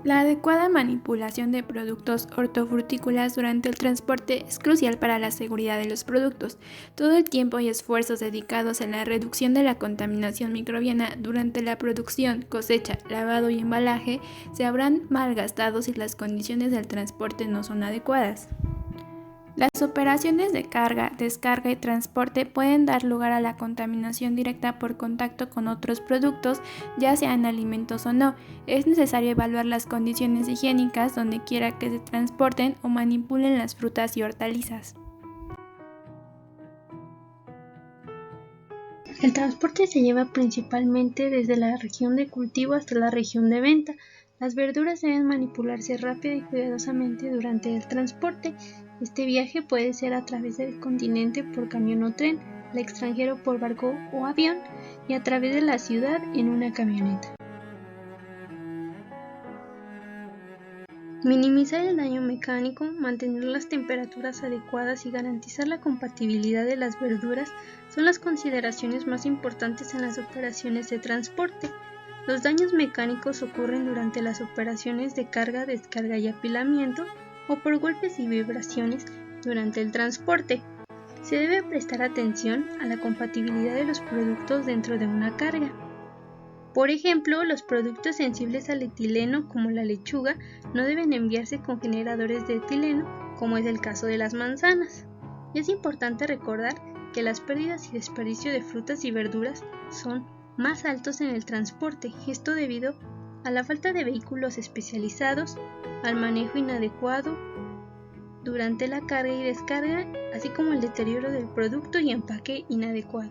La adecuada manipulación de productos hortofrutícolas durante el transporte es crucial para la seguridad de los productos. Todo el tiempo y esfuerzos dedicados a la reducción de la contaminación microbiana durante la producción, cosecha, lavado y embalaje se habrán malgastado si las condiciones del transporte no son adecuadas. Las operaciones de carga, descarga y transporte pueden dar lugar a la contaminación directa por contacto con otros productos, ya sean alimentos o no. Es necesario evaluar las condiciones higiénicas donde quiera que se transporten o manipulen las frutas y hortalizas. El transporte se lleva principalmente desde la región de cultivo hasta la región de venta. Las verduras deben manipularse rápida y cuidadosamente durante el transporte. Este viaje puede ser a través del continente por camión o tren, al extranjero por barco o avión y a través de la ciudad en una camioneta. Minimizar el daño mecánico, mantener las temperaturas adecuadas y garantizar la compatibilidad de las verduras son las consideraciones más importantes en las operaciones de transporte. Los daños mecánicos ocurren durante las operaciones de carga, descarga y apilamiento o por golpes y vibraciones durante el transporte. Se debe prestar atención a la compatibilidad de los productos dentro de una carga. Por ejemplo, los productos sensibles al etileno como la lechuga no deben enviarse con generadores de etileno, como es el caso de las manzanas. Es importante recordar que las pérdidas y desperdicio de frutas y verduras son más altos en el transporte, esto debido a la falta de vehículos especializados, al manejo inadecuado durante la carga y descarga, así como el deterioro del producto y empaque inadecuado.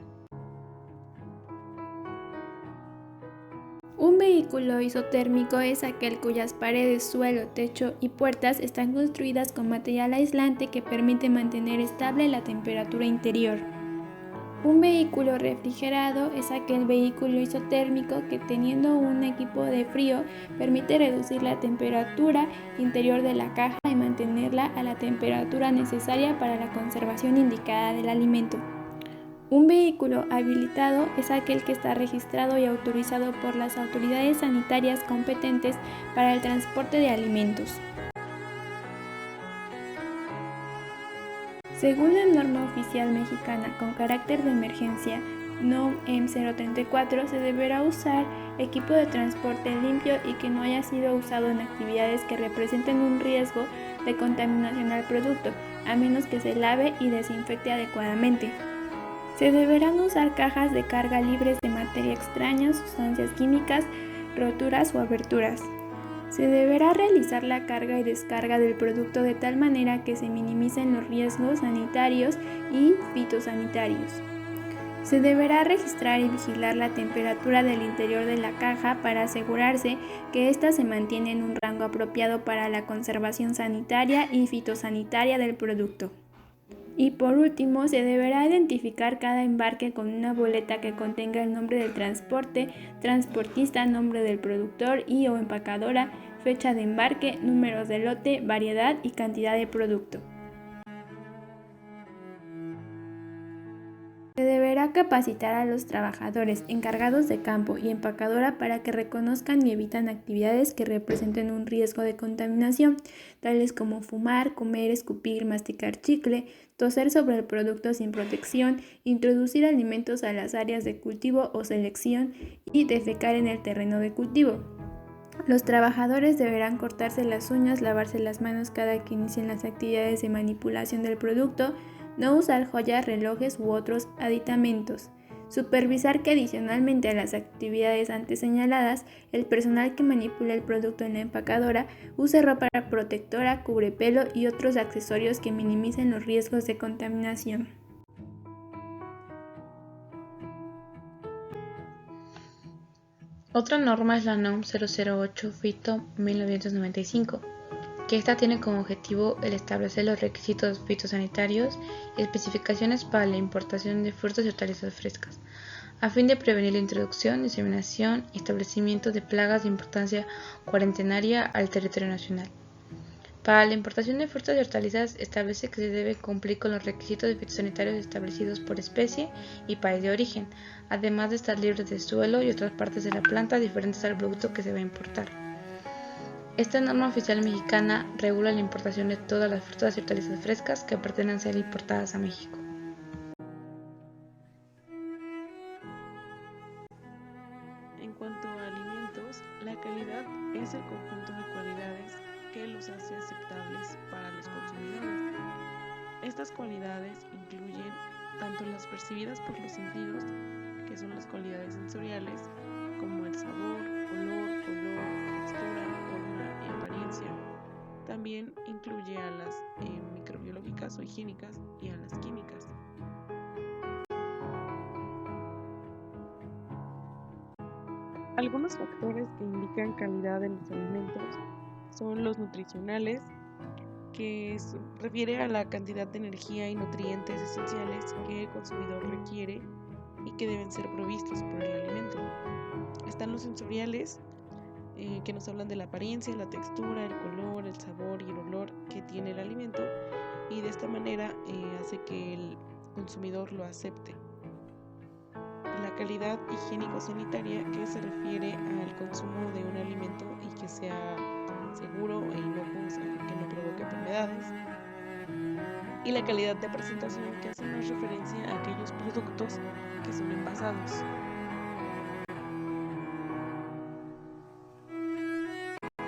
Un vehículo isotérmico es aquel cuyas paredes, suelo, techo y puertas están construidas con material aislante que permite mantener estable la temperatura interior. Un vehículo refrigerado es aquel vehículo isotérmico que, teniendo un equipo de frío, permite reducir la temperatura interior de la caja y mantenerla a la temperatura necesaria para la conservación indicada del alimento. Un vehículo habilitado es aquel que está registrado y autorizado por las autoridades sanitarias competentes para el transporte de alimentos. Según la norma oficial mexicana con carácter de emergencia, NOM M034, se deberá usar equipo de transporte limpio y que no haya sido usado en actividades que representen un riesgo de contaminación al producto, a menos que se lave y desinfecte adecuadamente. Se deberán usar cajas de carga libres de materia extraña, sustancias químicas, roturas o aberturas. Se deberá realizar la carga y descarga del producto de tal manera que se minimicen los riesgos sanitarios y fitosanitarios. Se deberá registrar y vigilar la temperatura del interior de la caja para asegurarse que ésta se mantiene en un rango apropiado para la conservación sanitaria y fitosanitaria del producto. Y por último, se deberá identificar cada embarque con una boleta que contenga el nombre del transporte, transportista, nombre del productor y o empacadora, fecha de embarque, números de lote, variedad y cantidad de producto. Se deberá capacitar a los trabajadores encargados de campo y empacadora para que reconozcan y evitan actividades que representen un riesgo de contaminación, tales como fumar, comer, escupir, masticar chicle, toser sobre el producto sin protección, introducir alimentos a las áreas de cultivo o selección y defecar en el terreno de cultivo. Los trabajadores deberán cortarse las uñas, lavarse las manos cada que inicien las actividades de manipulación del producto, no usar joyas, relojes u otros aditamentos. Supervisar que adicionalmente a las actividades antes señaladas, el personal que manipula el producto en la empacadora use ropa protectora, cubrepelo y otros accesorios que minimicen los riesgos de contaminación. Otra norma es la NOM 008 FITO 1995, que esta tiene como objetivo el establecer los requisitos fitosanitarios y especificaciones para la importación de frutas y hortalizas frescas, a fin de prevenir la introducción, diseminación y establecimiento de plagas de importancia cuarentenaria al territorio nacional. Para la importación de frutas y hortalizas establece que se debe cumplir con los requisitos fitosanitarios establecidos por especie y país de origen, además de estar libres de suelo y otras partes de la planta diferentes al producto que se va a importar. Esta norma oficial mexicana regula la importación de todas las frutas y hortalizas frescas que pretenden ser importadas a México. En cuanto a alimentos, la calidad es el conjunto de cualidades que los hace aceptables para los consumidores. Estas cualidades incluyen tanto las percibidas por los sentidos, que son las cualidades sensoriales, como el sabor, olor, color, textura, forma y apariencia. También incluye a las microbiológicas o higiénicas y a las químicas. Algunos factores que indican calidad de los alimentos son los nutricionales, que refiere a la cantidad de energía y nutrientes esenciales que el consumidor requiere y que deben ser provistos por el alimento. Están los sensoriales, que nos hablan de la apariencia, la textura, el color, el sabor y el olor que tiene el alimento, y de esta manera hace que el consumidor lo acepte. La calidad higiénico-sanitaria, que se refiere al consumo de un alimento y que sea seguro e inocuo, o sea, que no provoque enfermedades. Y la calidad de presentación, que hace más referencia a aquellos productos que son envasados.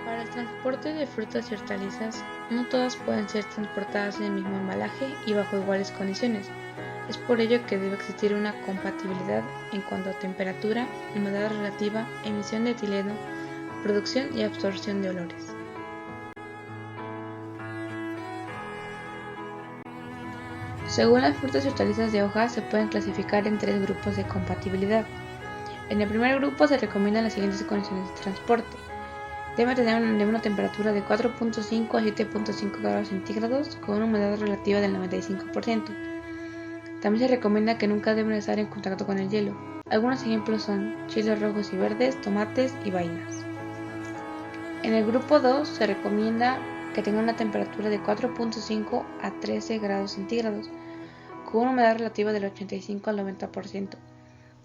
Para el transporte de frutas y hortalizas, no todas pueden ser transportadas en el mismo embalaje y bajo iguales condiciones. Es por ello que debe existir una compatibilidad en cuanto a temperatura, humedad relativa, emisión de etileno, producción y absorción de olores. Según las frutas y hortalizas de hoja, se pueden clasificar en 3 grupos de compatibilidad. En el primer grupo se recomiendan las siguientes condiciones de transporte. Debe tener una temperatura de 4.5 a 7.5 grados centígrados con una humedad relativa del 95%. También se recomienda que nunca deben estar en contacto con el hielo. Algunos ejemplos son chiles rojos y verdes, tomates y vainas. En el grupo 2 se recomienda que tenga una temperatura de 4.5 a 13 grados centígrados con una humedad relativa del 85 al 90%.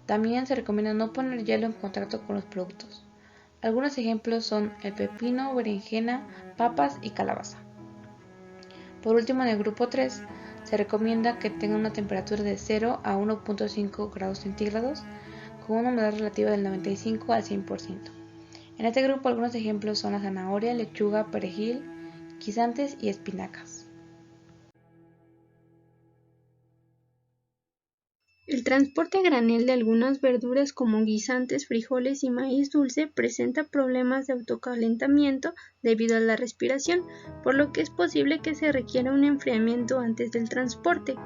También se recomienda no poner hielo en contacto con los productos. Algunos ejemplos son el pepino, berenjena, papas y calabaza. Por último, en el grupo 3 se recomienda que tenga una temperatura de 0 a 1.5 grados centígrados con una humedad relativa del 95 al 100%. En este grupo algunos ejemplos son la zanahoria, lechuga, perejil, guisantes y espinacas. El transporte a granel de algunas verduras como guisantes, frijoles y maíz dulce presenta problemas de autocalentamiento debido a la respiración, por lo que es posible que se requiera un enfriamiento antes del transporte.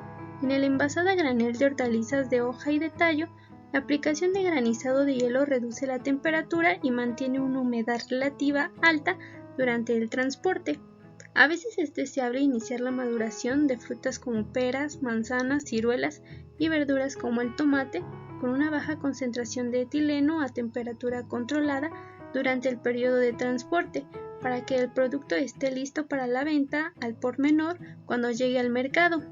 En el envasado a granel de hortalizas de hoja y de tallo, la aplicación de granizado de hielo reduce la temperatura y mantiene una humedad relativa alta durante el transporte. A veces es deseable iniciar la maduración de frutas como peras, manzanas, ciruelas y verduras como el tomate con una baja concentración de etileno a temperatura controlada durante el periodo de transporte para que el producto esté listo para la venta al por menor cuando llegue al mercado.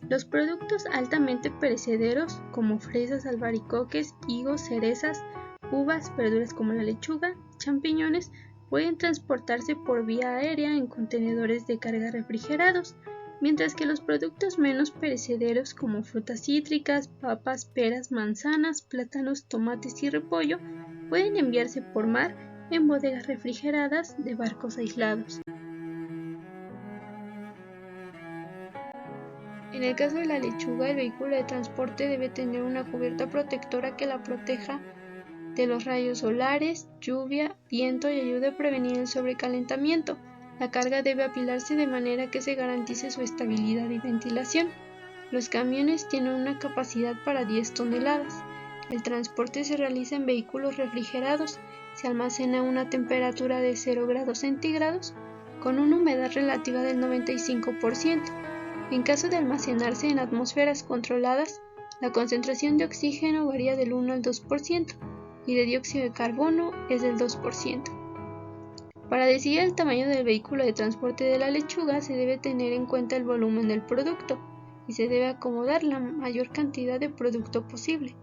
Los productos altamente perecederos como fresas, albaricoques, higos, cerezas, uvas, verduras como la lechuga, champiñones, pueden transportarse por vía aérea en contenedores de carga refrigerados, mientras que los productos menos perecederos como frutas cítricas, papas, peras, manzanas, plátanos, tomates y repollo pueden enviarse por mar en bodegas refrigeradas de barcos aislados. En el caso de la lechuga, el vehículo de transporte debe tener una cubierta protectora que la proteja de los rayos solares, lluvia, viento y ayude a prevenir el sobrecalentamiento. La carga debe apilarse de manera que se garantice su estabilidad y ventilación. Los camiones tienen una capacidad para 10 toneladas. El transporte se realiza en vehículos refrigerados. Se almacena a una temperatura de 0 grados centígrados con una humedad relativa del 95%. En caso de almacenarse en atmósferas controladas, la concentración de oxígeno varía del 1 al 2%. Y de dióxido de carbono es del 2%. Para decidir el tamaño del vehículo de transporte de la lechuga se debe tener en cuenta el volumen del producto y se debe acomodar la mayor cantidad de producto posible.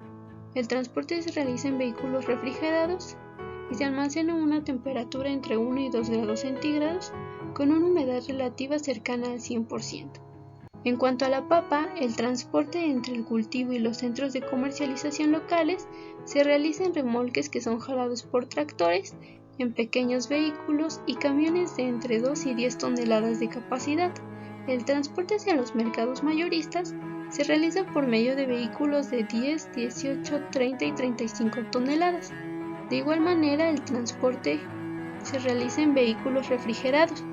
El transporte se realiza en vehículos refrigerados y se almacena a una temperatura entre 1 y 2 grados centígrados con una humedad relativa cercana al 100%. En cuanto a la papa, el transporte entre el cultivo y los centros de comercialización locales se realiza en remolques que son jalados por tractores, en pequeños vehículos y camiones de entre 2 y 10 toneladas de capacidad. El transporte hacia los mercados mayoristas se realiza por medio de vehículos de 10, 18, 30 y 35 toneladas. De igual manera, el transporte se realiza en vehículos refrigerados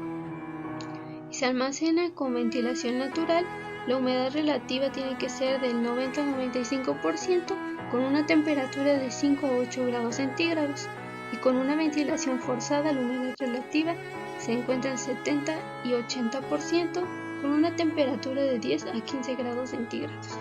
y se almacena con ventilación natural. La humedad relativa tiene que ser del 90 al 95% con una temperatura de 5 a 8 grados centígrados y con una ventilación forzada la humedad relativa se encuentra en 70 y 80% con una temperatura de 10 a 15 grados centígrados.